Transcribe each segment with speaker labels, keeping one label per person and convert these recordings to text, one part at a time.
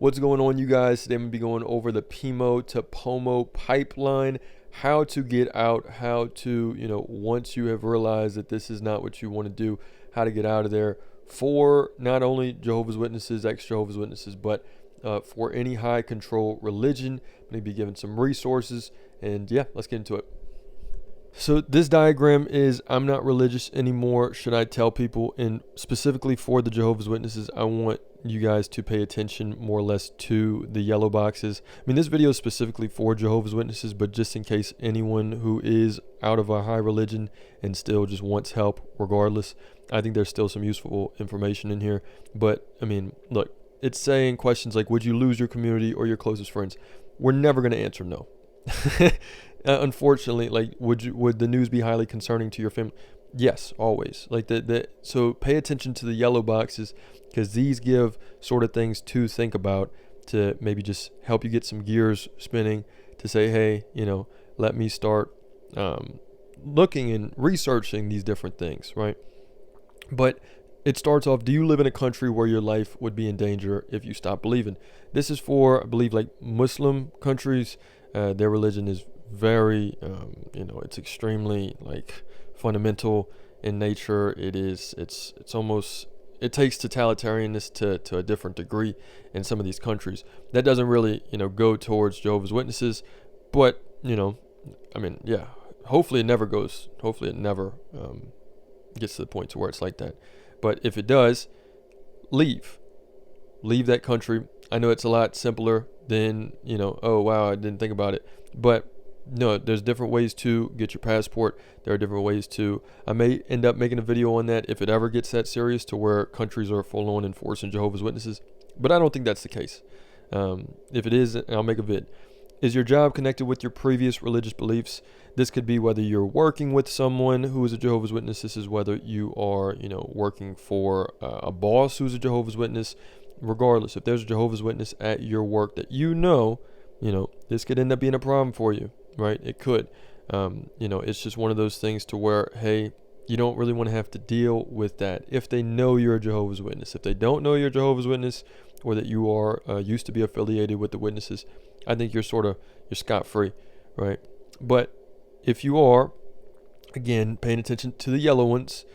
Speaker 1: What's going on, you guys? Today I'm going to be going over the PIMO to POMO pipeline, how to get out, how to, once you have realized that this is not what you want to do, how to get out of there for not only Jehovah's Witnesses, ex-Jehovah's Witnesses, but for any high control religion. I'm going to be giving some resources, and yeah, let's get into it. So this diagram is, I'm not religious anymore. Should I tell people? And specifically for the Jehovah's Witnesses, I want you guys to pay attention more or less to the yellow boxes. I mean, this video is specifically for Jehovah's Witnesses, but just in case anyone who is out of a high religion and still just wants help regardless, I think there's still some useful information in here. But I mean, look, it's saying questions like, would you lose your community or your closest friends? We're never going to answer no. Unfortunately, like, would the news be highly concerning to your family? Yes, always. Like so pay attention to the yellow boxes, because these give sort of things to think about, to maybe just help you get some gears spinning, to say, hey, let me start looking and researching these different things, right? But it starts off, do you live in a country where your life would be in danger if you stop believing? This is for, I believe, like Muslim countries. Their religion is very, it's extremely like fundamental in nature. It's almost, it takes totalitarianness to a different degree in some of these countries. That doesn't really, go towards Jehovah's Witnesses, but, I mean, yeah, hopefully it never gets to the point to where it's like that. But if it does, leave that country. I know it's a lot simpler than, oh, wow, I didn't think about it. But no, there's different ways to get your passport. There are different ways to, I may end up making a video on that if it ever gets that serious to where countries are full on enforcing Jehovah's Witnesses. But I don't think that's the case. If it is, I'll make a vid. Is your job connected with your previous religious beliefs? This could be whether you're working with someone who is a Jehovah's Witness. This is whether you are, working for a boss who's a Jehovah's Witness. Regardless, if there's a Jehovah's Witness at your work that this could end up being a problem for you, right? It could. It's just one of those things to where, hey, you don't really want to have to deal with that if they know you're a Jehovah's Witness. If they don't know you're a Jehovah's Witness, or that you are used to be affiliated with the witnesses, I think you're scot-free, right? But if you are, again, paying attention to the yellow ones,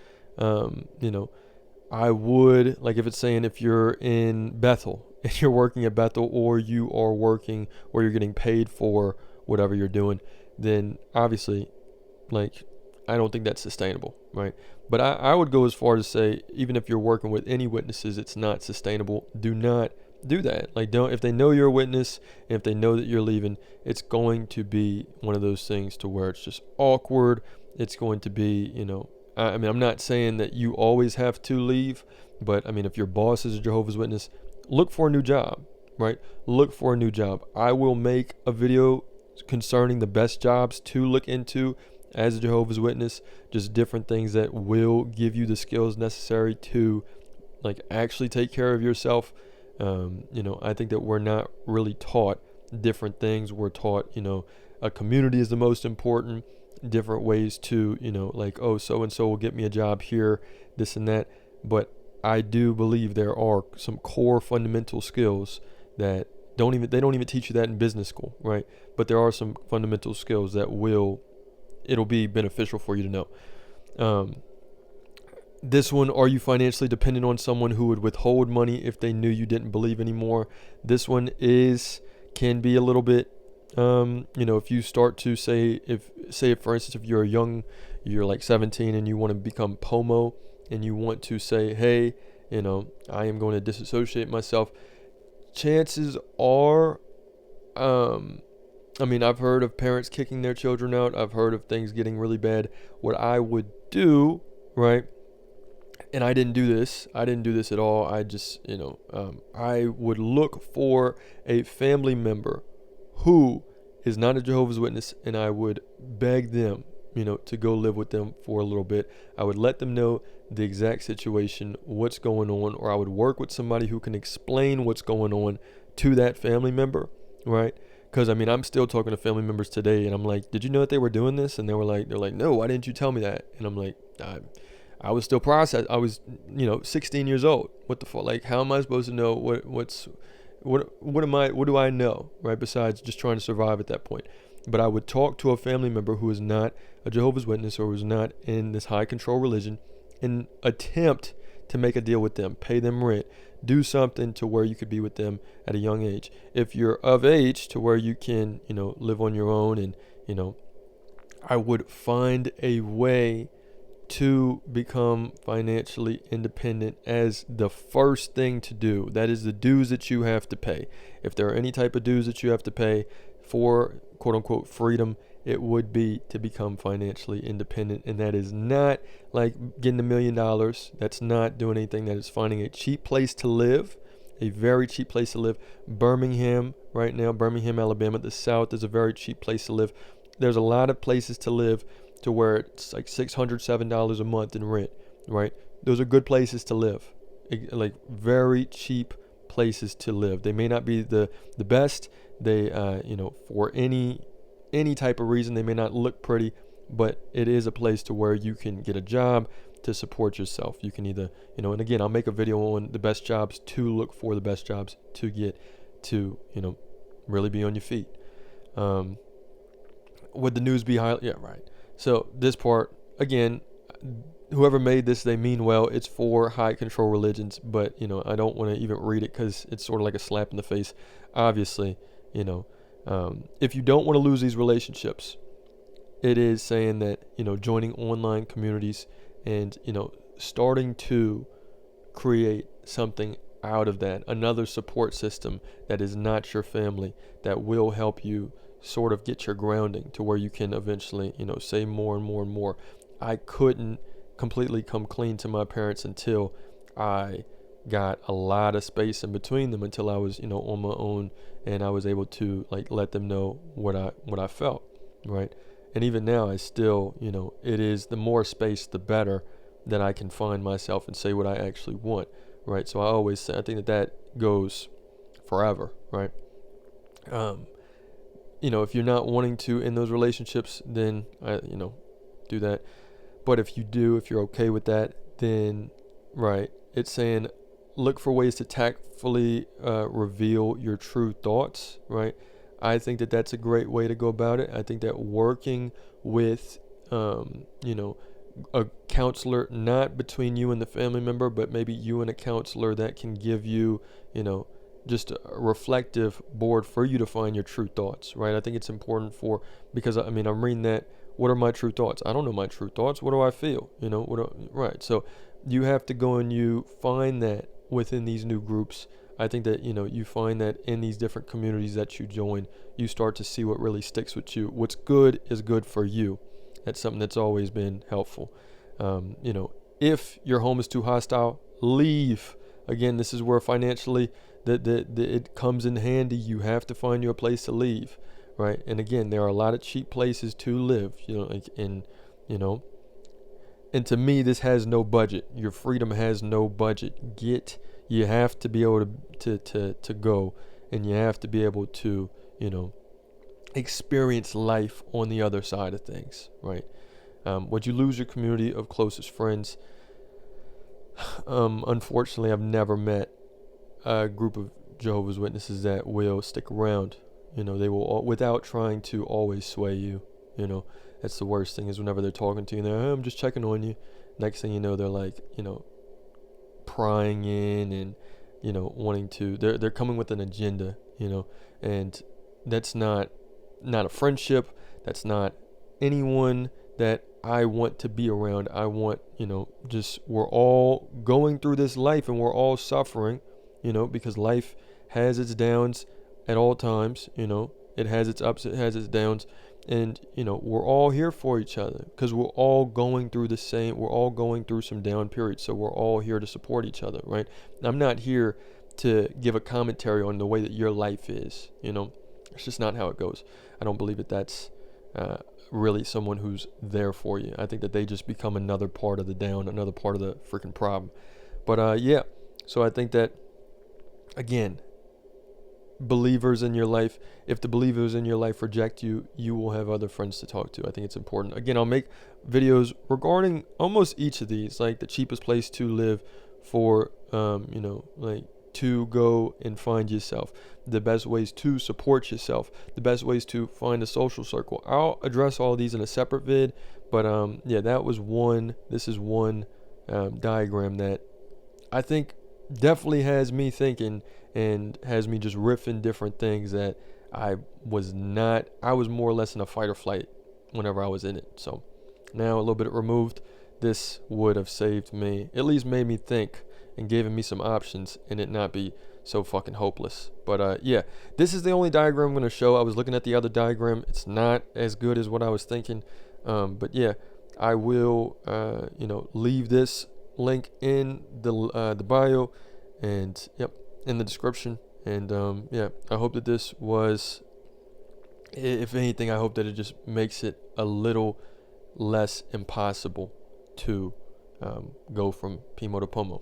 Speaker 1: I would, like, if it's saying if you're in Bethel and you're working at Bethel, or you are working where you're getting paid for whatever you're doing, then obviously, like, I don't think that's sustainable, right? But I would go as far as say, even if you're working with any witnesses, it's not sustainable. Do not do that. Like, if they know you're a witness, and if they know that you're leaving, it's going to be one of those things to where it's just awkward. It's going to be, I mean, I'm not saying that you always have to leave, but I mean, if your boss is a Jehovah's Witness, look for a new job, right? Look for a new job. I will make a video concerning the best jobs to look into as a Jehovah's Witness, just different things that will give you the skills necessary to, like, actually take care of yourself. I think that we're not really taught different things. We're taught, a community is the most important, different ways to, like, oh, so-and-so will get me a job here, this and that. But I do believe there are some core fundamental skills that they don't even teach you that in business school, right? But there are some fundamental skills that it'll be beneficial for you to know. This one, are you financially dependent on someone who would withhold money if they knew you didn't believe anymore? This one can be a little bit, if you start to say for instance, if you're like 17 and you want to become POMO, and you want to say, hey, I am going to disassociate myself. Chances are, I've heard of parents kicking their children out. I've heard of things getting really bad. What I would do, right? And I didn't do this at all. I just, I would look for a family member who is not a Jehovah's Witness, and I would beg them, to go live with them for a little bit. I would let them know the exact situation, what's going on, or I would work with somebody who can explain what's going on to that family member, right? Because, I'm still talking to family members today, and I'm like, did you know that they were doing this? And they're like, no, why didn't you tell me that? And I'm like, I was still processed. I was, 16 years old. What the fuck? Like, how am I supposed to know what's, What do I know, right? Besides just trying to survive at that point. But I would talk to a family member who is not a Jehovah's Witness or who is not in this high control religion and attempt to make a deal with them, pay them rent, do something to where you could be with them at a young age. If you're of age to where you can, live on your own and, I would find a way to become financially independent as the first thing to do. That is the dues that you have to pay. If there are any type of dues that you have to pay for quote unquote freedom, it would be to become financially independent. And that is not like getting $1 million. That's not doing anything. That is finding a cheap place to live, a very cheap place to live. Birmingham, right now, Birmingham, Alabama, the South is a very cheap place to live. There's a lot of places to live to where it's like $607 a month in rent, right? Those are good places to live, like very cheap places to live. They may not be the best. They, for any type of reason, they may not look pretty, but it is a place to where you can get a job to support yourself. You can either, and again, I'll make a video on the best jobs to look for, the best jobs to get to, really be on your feet. Would the news be high? Yeah, right. So this part, again, whoever made this, they mean well. It's for high control religions, but, I don't want to even read it because it's sort of like a slap in the face. Obviously, if you don't want to lose these relationships, it is saying that, joining online communities and, starting to create something out of that, another support system that is not your family, that will help you sort of get your grounding to where you can eventually, say more and more and more. I couldn't completely come clean to my parents until I got a lot of space in between them, until I was, on my own, and I was able to like let them know what I felt, right? And even now, I still, it is the more space, the better that I can find myself and say what I actually want, right? So I always say, I think that goes forever, right? If you're not wanting to in those relationships, then do that. But if you're okay with that, then right, it's saying look for ways to tactfully reveal your true thoughts, right? I think that that's a great way to go about it. I think that working with, a counselor, not between you and the family member, but maybe you and a counselor that can give you, just a reflective board for you to find your true thoughts, right? I think it's important because I'm reading that. What are my true thoughts? I don't know my true thoughts. What do I feel? Right. So you have to go and you find that within these new groups. I think that, you find that in these different communities that you join, you start to see what really sticks with you. What's good is good for you. That's something that's always been helpful. If your home is too hostile, leave. Again, this is where financially it comes in handy. You have to find you a place to leave, right? And again, there are a lot of cheap places to live, and to me, this has no budget. Your freedom has no budget. You have to be able to go, and you have to be able to, experience life on the other side of things, right? Would you lose your community of closest friends? Unfortunately, I've never met a group of Jehovah's Witnesses that will stick around. They will, without trying to always sway you. That's the worst thing, is whenever they're talking to you and they're, hey, I'm just checking on you. Next thing you know, they're like, prying in and, wanting to, they're coming with an agenda, and that's not a friendship. That's not anyone that I want to be around. I want, we're all going through this life and we're all suffering, because life has its downs at all times, it has its ups, it has its downs, and, we're all here for each other because we're all going through some down periods. So we're all here to support each other, right? I'm not here to give a commentary on the way that your life is, it's just not how it goes. I don't believe that's really someone who's there for you. I think that they just become another part of the down, another part of the freaking problem. But yeah, so I think that, again, believers in your life, if the believers in your life reject you, you will have other friends to talk to. I think it's important. Again, I'll make videos regarding almost each of these, like the cheapest place to live for, like to go and find yourself, the best ways to support yourself, the best ways to find a social circle. I'll address all these in a separate vid, but yeah, that was one. This is one diagram that I think definitely has me thinking and has me just riffing different things that I was more or less in a fight or flight whenever I was in it. So now a little bit removed, this would have saved me, at least made me think and given me some options and it not be so fucking hopeless. But yeah, this is the only diagram I'm going to show. I was looking at the other diagram. It's not as good as what I was thinking. But yeah, I will, leave this link in the bio and in the description. And yeah, I hope that this was, if anything, I hope that it just makes it a little less impossible to go from PIMO to POMO.